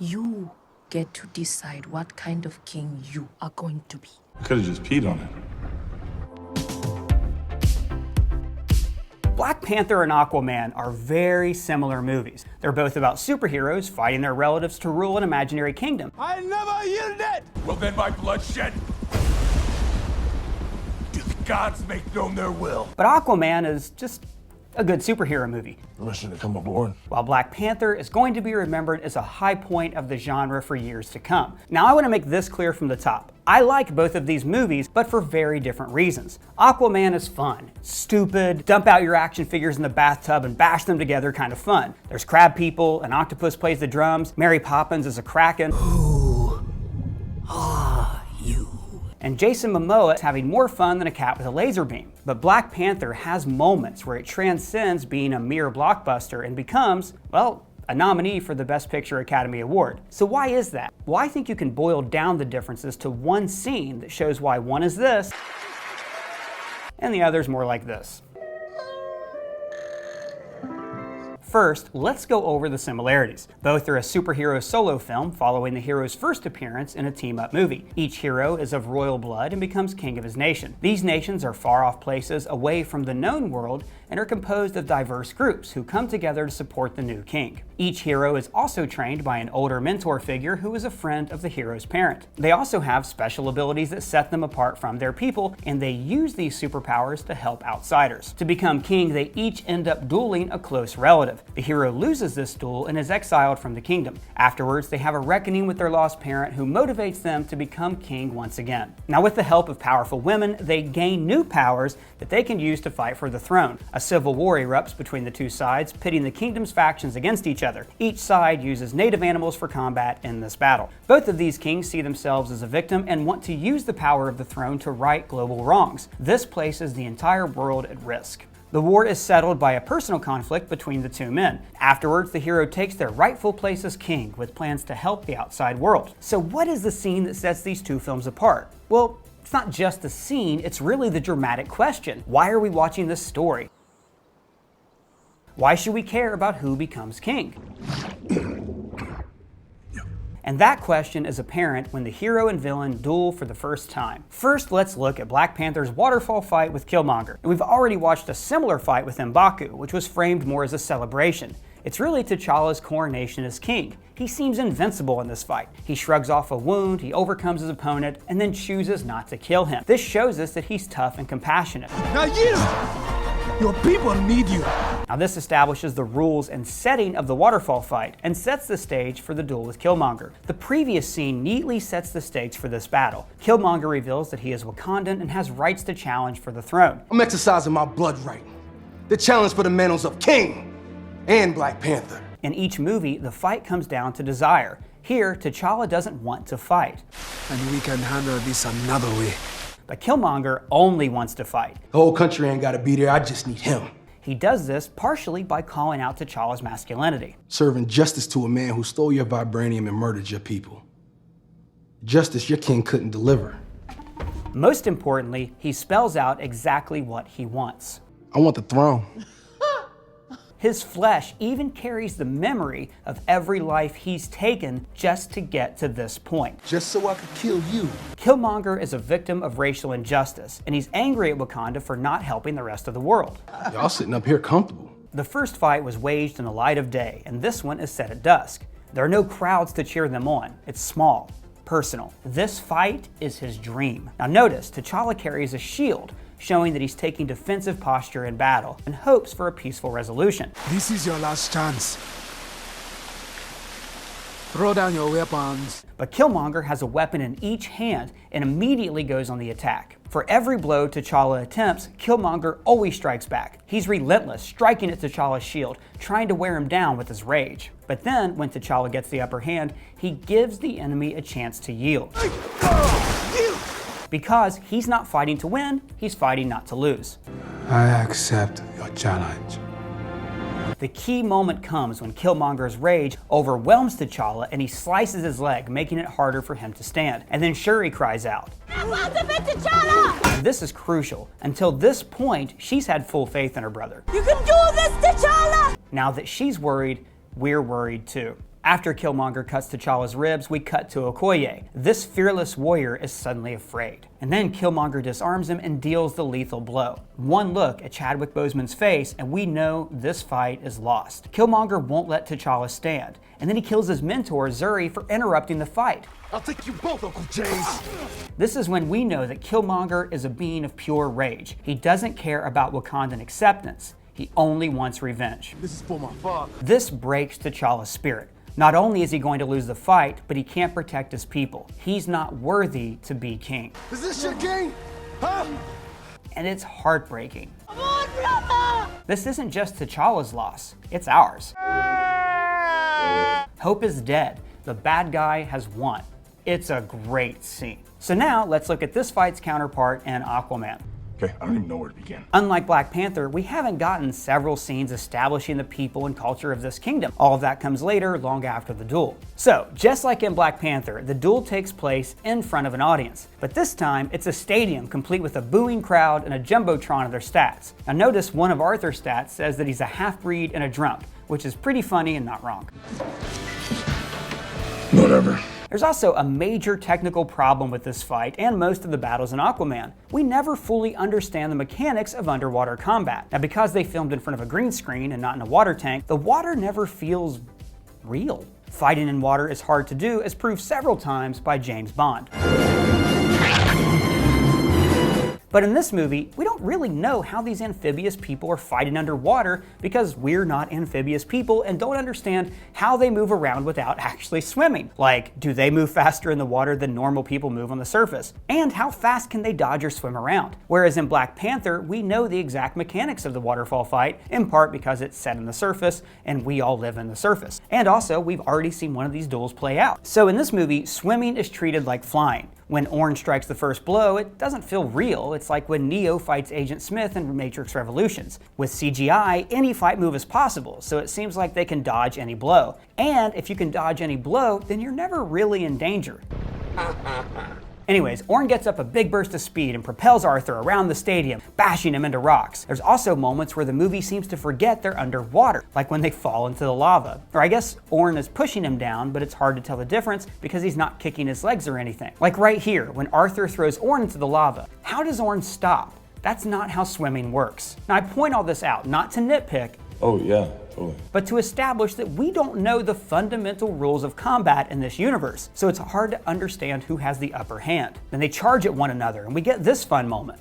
You get to decide what kind of king you are going to be. I could have just peed on it. Black Panther and Aquaman are very similar movies. They're both about superheroes fighting their relatives to rule an imaginary kingdom. I never yielded! Well then by bloodshed, do the gods make known their will? But Aquaman is just a good superhero movie, Permission to come aboard. while Black Panther is going to be remembered as a high point of the genre for years to come. Now I want to make this clear from the top. I like both of these movies, but for very different reasons. Aquaman is fun, stupid, dump out your action figures in the bathtub and bash them together kind of fun. There's crab people, an octopus plays the drums, Mary Poppins is a kraken. Who are you? And Jason Momoa is having more fun than a cat with a laser beam. But Black Panther has moments where it transcends being a mere blockbuster and becomes, well, a nominee for the Best Picture Academy Award. So why is that? Well, I think you can boil down the differences to one scene that shows why one is this and the other's more like this. First, let's go over the similarities. Both are a superhero solo film following the hero's first appearance in a team-up movie. Each hero is of royal blood and becomes king of his nation. These nations are far-off places away from the known world and are composed of diverse groups who come together to support the new king. Each hero is also trained by an older mentor figure who is a friend of the hero's parent. They also have special abilities that set them apart from their people, and they use these superpowers to help outsiders. To become king, they each end up dueling a close relative. The hero loses this duel and is exiled from the kingdom. Afterwards, they have a reckoning with their lost parent who motivates them to become king once again. Now, with the help of powerful women, they gain new powers that they can use to fight for the throne. A civil war erupts between the two sides, pitting the kingdom's factions against each other. Each side uses native animals for combat in this battle. Both of these kings see themselves as a victim and want to use the power of the throne to right global wrongs. This places the entire world at risk. The war is settled by a personal conflict between the two men. Afterwards, the hero takes their rightful place as king with plans to help the outside world. So what is the scene that sets these two films apart? Well, it's not just the scene, it's really the dramatic question. Why are we watching this story? Why should we care about who becomes king? And that question is apparent when the hero and villain duel for the first time. First, let's look at Black Panther's waterfall fight with Killmonger. We've already watched a similar fight with M'Baku, which was framed more as a celebration. It's really T'Challa's coronation as king. He seems invincible in this fight. He shrugs off a wound, he overcomes his opponent, and then chooses not to kill him. This shows us that he's tough and compassionate. Now your people need you. Now this establishes the rules and setting of the waterfall fight and sets the stage for the duel with Killmonger. The previous scene neatly sets the stakes for this battle. Killmonger reveals that he is Wakandan and has rights to challenge for the throne. I'm exercising my blood right. The challenge for the mantles of King and Black Panther. In each movie, the fight comes down to desire. Here, T'Challa doesn't want to fight. And we can handle this another way. But Killmonger only wants to fight. The whole country ain't gotta be there, I just need him. He does this partially by calling out T'Challa's masculinity. Serving justice to a man who stole your vibranium and murdered your people. Justice your king couldn't deliver. Most importantly, he spells out exactly what he wants. I want the throne. His flesh even carries the memory of every life he's taken just to get to this point. Just so I could kill you. Killmonger is a victim of racial injustice, and he's angry at Wakanda for not helping the rest of the world. Y'all sitting up here comfortable. The first fight was waged in the light of day, and this one is set at dusk. There are no crowds to cheer them on. It's small, personal. This fight is his dream. Now notice, T'Challa carries a shield, showing that he's taking defensive posture in battle and hopes for a peaceful resolution. This is your last chance. Throw down your weapons. But Killmonger has a weapon in each hand and immediately goes on the attack. For every blow T'Challa attempts, Killmonger always strikes back. He's relentless, striking at T'Challa's shield, trying to wear him down with his rage. But then, when T'Challa gets the upper hand, he gives the enemy a chance to yield. Because he's not fighting to win, he's fighting not to lose. I accept your challenge. The key moment comes when Killmonger's rage overwhelms T'Challa and he slices his leg, making it harder for him to stand. And then Shuri cries out. T'Challa! This is crucial. Until this point, she's had full faith in her brother. You can do this, T'Challa! Now that she's worried, we're worried too. After Killmonger cuts T'Challa's ribs, we cut to Okoye. This fearless warrior is suddenly afraid. And then Killmonger disarms him and deals the lethal blow. One look at Chadwick Boseman's face and we know this fight is lost. Killmonger won't let T'Challa stand, and then he kills his mentor Zuri for interrupting the fight. I'll take you both, Uncle James. This is when we know that Killmonger is a being of pure rage. He doesn't care about Wakandan acceptance. He only wants revenge. This is for my father. This breaks T'Challa's spirit. Not only is he going to lose the fight, but he can't protect his people. He's not worthy to be king. Is this your king? Huh? And it's heartbreaking. Come on, brother! This isn't just T'Challa's loss, it's ours. Hope is dead. The bad guy has won. It's a great scene. So now let's look at this fight's counterpart in Aquaman. Okay, I don't even know where to begin. Unlike Black Panther, we haven't gotten several scenes establishing the people and culture of this kingdom. All of that comes later, long after the duel. So, just like in Black Panther, the duel takes place in front of an audience. But this time, it's a stadium complete with a booing crowd and a jumbotron of their stats. Now notice one of Arthur's stats says that he's a half-breed and a drunk, which is pretty funny and not wrong. Whatever. There's also a major technical problem with this fight and most of the battles in Aquaman. We never fully understand the mechanics of underwater combat. Now, because they filmed in front of a green screen and not in a water tank, the water never feels real. Fighting in water is hard to do, as proved several times by James Bond. But in this movie, we don't really know how these amphibious people are fighting underwater because we're not amphibious people and don't understand how they move around without actually swimming. Like, do they move faster in the water than normal people move on the surface? And how fast can they dodge or swim around? Whereas in Black Panther, we know the exact mechanics of the waterfall fight, in part because it's set in the surface and we all live in the surface. And also, we've already seen one of these duels play out. So in this movie, swimming is treated like flying. When Orange strikes the first blow, it doesn't feel real. It's like when Neo fights Agent Smith in Matrix Revolutions. With CGI, any fight move is possible, so it seems like they can dodge any blow. And if you can dodge any blow, then you're never really in danger. Anyways, Orn gets up a big burst of speed and propels Arthur around the stadium, bashing him into rocks. There's also moments where the movie seems to forget they're underwater, like when they fall into the lava. Or I guess Orn is pushing him down, but it's hard to tell the difference because he's not kicking his legs or anything. Like right here, when Arthur throws Orn into the lava. How does Orn stop? That's not how swimming works. Now I point all this out, not to nitpick, Oh, yeah, totally. but to establish that we don't know the fundamental rules of combat in this universe, so it's hard to understand who has the upper hand. Then they charge at one another, and we get this fun moment.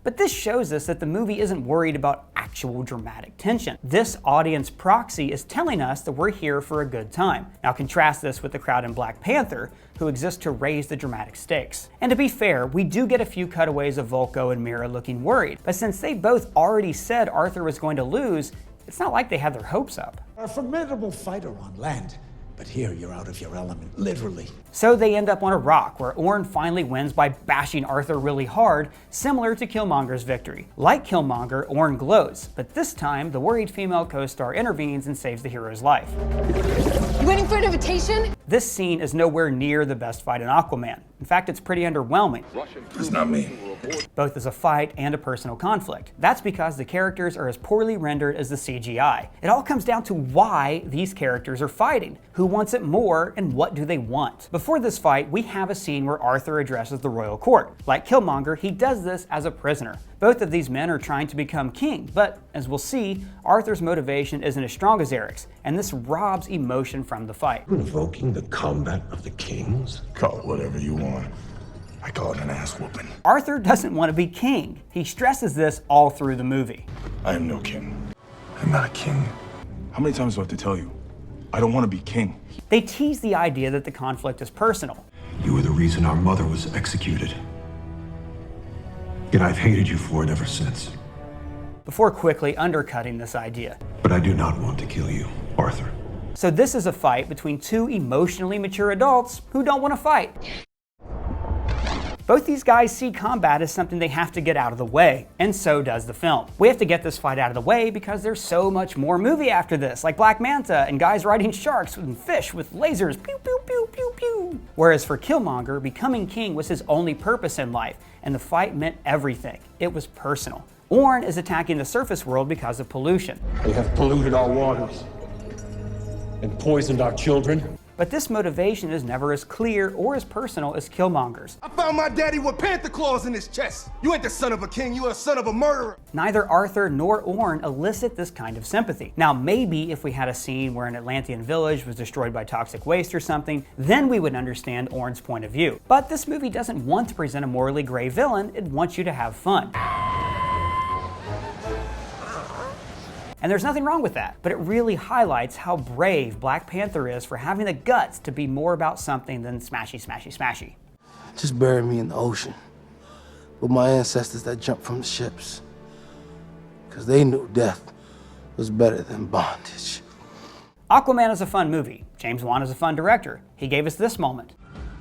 But this shows us that the movie isn't worried about actual dramatic tension. This audience proxy is telling us that we're here for a good time. Now contrast this with the crowd in Black Panther, who exist to raise the dramatic stakes. And to be fair, we do get a few cutaways of Vulko and Mira looking worried, but since they both already said Arthur was going to lose, it's not like they had their hopes up. A formidable fighter on land, but here you're out of your element, literally. So they end up on a rock, where Orn finally wins by bashing Arthur really hard, similar to Killmonger's victory. Like Killmonger, Orn glows, but this time the worried female co-star intervenes and saves the hero's life. You waiting for an invitation? This scene is nowhere near the best fight in Aquaman. In fact, it's pretty underwhelming, It's not me. both as a fight and a personal conflict. That's because the characters are as poorly rendered as the CGI. It all comes down to why these characters are fighting, who wants it more, and what do they want. Before this fight, we have a scene where Arthur addresses the royal court. Like Killmonger, he does this as a prisoner. Both of these men are trying to become king, but as we'll see, Arthur's motivation isn't as strong as Eric's, and this robs emotion from the fight. Invoking the combat of the kings? Call it whatever you want. I call it an ass whooping. Arthur doesn't want to be king. He stresses this all through the movie. I am no king. I'm not a king. How many times do I have to tell you? I don't want to be king. They tease the idea that the conflict is personal. You were the reason our mother was executed. Yet I've hated you for it ever since. Before quickly undercutting this idea. But I do not want to kill you, Arthur. So this is a fight between two emotionally mature adults who don't want to fight. Both these guys see combat as something they have to get out of the way, and so does the film. We have to get this fight out of the way because there's so much more movie after this, like Black Manta and guys riding sharks and fish with lasers, pew pew pew pew pew. Whereas for Killmonger, becoming king was his only purpose in life, and the fight meant everything. It was personal. Orn is attacking the surface world because of pollution. They have polluted our waters and poisoned our children. But this motivation is never as clear or as personal as Killmonger's. I found my daddy with panther claws in his chest. You ain't the son of a king, you a son of a murderer. Neither Arthur nor Orn elicit this kind of sympathy. Now, maybe if we had a scene where an Atlantean village was destroyed by toxic waste or something, then we would understand Orn's point of view. But this movie doesn't want to present a morally gray villain, it wants you to have fun. And there's nothing wrong with that, but it really highlights how brave Black Panther is for having the guts to be more about something than smashy, smashy, smashy. Just bury me in the ocean with my ancestors that jumped from the ships. Because they knew death was better than bondage. Aquaman is a fun movie. James Wan is a fun director. He gave us this moment.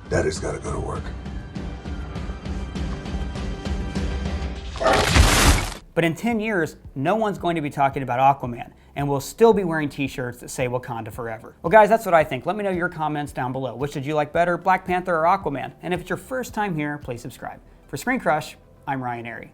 Daddy's gotta go to work. But in 10 years, no one's going to be talking about Aquaman, and we'll still be wearing t-shirts that say Wakanda forever. Well guys, that's what I think. Let me know your comments down below. Which did you like better, Black Panther or Aquaman? And if it's your first time here, please subscribe. For ScreenCrush, I'm Ryan Airy.